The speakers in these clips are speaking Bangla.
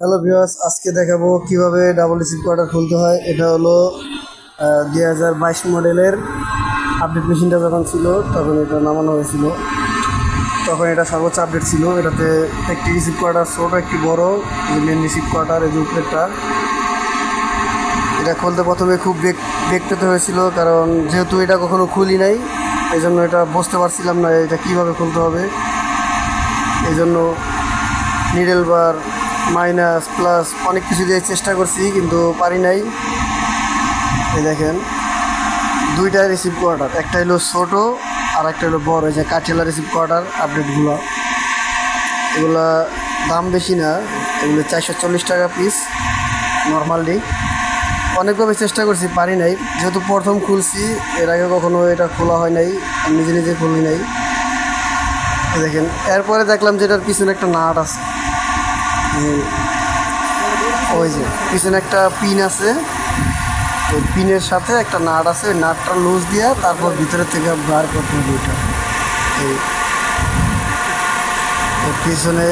হ্যালো ভিউয়ার্স, আজকে দেখাবো কিভাবে ডাবল রিসিভ কোয়ার্টার খুলতে হয়। এটা হলো 2022 মডেলের আপডেট মেশিনটা যখন ছিল তখন এটা নামানো হয়েছিল। তখন এটা সর্বোচ্চ আপডেট ছিল। এটাতে একটি রিসিভ কোয়ার্টার ছোট, একটি বড়, মেন রিসিভ কোয়ার্টার, এই যে উপরেরটা। এটা খুলতে প্রথমে খুব বেগ পেতে হয়েছিল, কারণ যেহেতু এটা কখনো খুলি নাই, এই জন্য এটা বুঝতে পারছিলাম না এটা কীভাবে খুলতে হবে। এই জন্য নিডেল বার, মাইনাস, প্লাস অনেক কিছু দিয়ে চেষ্টা করছি, কিন্তু পারি নাই। এই দেখেন, দুইটা রিসিভ কোয়ার্টার, একটা হলো ছোটো আর একটা হলো বড়। এই যে কাঠিয়ালা রিসিভ কোয়ার্টার আপডেটগুলো, এগুলা দাম বেশি না, এগুলো 440 টাকা পিস নর্মালি। অনেকভাবে চেষ্টা করছি, পারি নাই, যেহেতু প্রথম খুলছি, এর আগে কখনো এটা খোলা হয় নাই, আমি নিজে নিজে খুলি নাই। দেখেন, এরপরে দেখলাম যে এটার পিছনে একটা নাট আছে, ওই যে পিছনে একটা পিন আছে, ওই পিনের সাথে একটা নাট আছে, ওই নাটটা লুজ দিয়ে তারপর ভিতরে থেকে বার করতে হবে। ওইটা এই পিছনে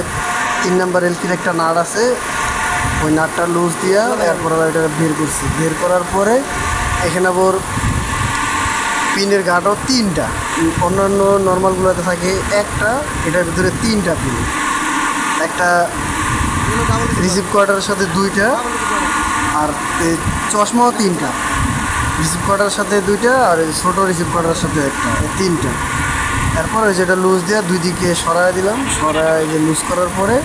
3 নাম্বার এলকির একটা নাট আছে, ওই নাটটা লুজ দিয়া এরপর এটা বের করছি। বের করার পরে এখানে আবার পিনের ঘাটও 3টা, অন্যান্য নর্মালগুলোতে থাকে একটা, এটার ভিতরে 3টা পিন। একটা রিসিভ কোয়ার্টারের সাথে 2টা, আর এই চশমাও 3টা। রিসিভ কোয়ার্টারের সাথে 2টা, আর এই ছোটো রিসিভ কোয়ার্টারের সাথে একটা, 3টা। এরপর ওই যেটা লুজ দিয়ে দুই দিকে সরাই দিলাম, সরাই যে লুজ করার পরে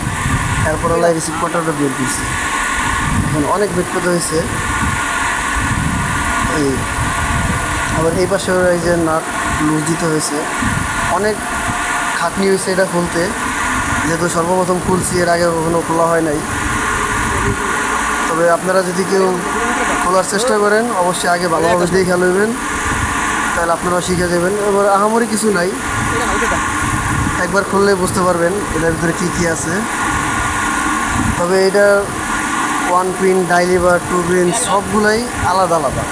এরপর আলাই রিসিভ কোয়ার্টারটা বের করছি। এখন অনেক বের করতে হয়েছে। এই আবার এই পাশে এই যে নাট লুজ দিতে হয়েছে, অনেক খাটনি হয়েছে এটা খুলতে, যেহেতু সর্বপ্রথম খুলছি, এর আগে কখনো খোলা হয় নাই। তবে আপনারা যদি কেউ খোলার চেষ্টা করেন, অবশ্যই আগে ভালোভাবে দিয়ে খেলবেন, তাহলে আপনারাও শিখে যাবেন। এবার আহামরি কিছু নাই, একবার খুললে বুঝতে পারবেন এটার ভিতরে কী কী আছে। তবে এটা 1 পিন, ডাইলি বা 2 পিন সবগুলাই আলাদা আলাদা,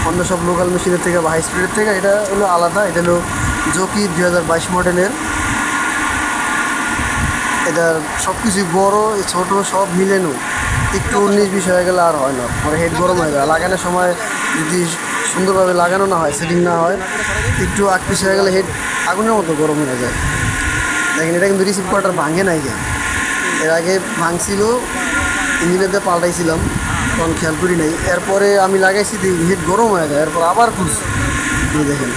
অন্য সব লোকাল মেশিনের থেকে বা হাই স্পিডের থেকে এটা হলো আলাদা। এটা হলো জকি 2022 মডেলের। এটার সব কিছুই বড়ো ছোটো সব মিলেনো, একটু 19-20 হয়ে গেলে আর হয় না, পরে হেড গরম হয়ে যায়। লাগানোর সময় যদি সুন্দরভাবে লাগানো না হয়, সেটিং না হয়, একটু 8 পিস হয়ে গেলে হেড আগুনের মতো গরম হয়ে যায়। দেখেন, এটা কিন্তু রিসিভ কোয়ার্টার ভাঙে নাই কেন, এর আগে ভাঙছিল, ইঞ্জিনিয়ারদের পাল্টাইছিলাম, তখন খেয়াল করি নাই। এরপরে আমি লাগাইছি, হেড গরম হয়ে যায়, এরপর আবার খুলছি। দেখেন,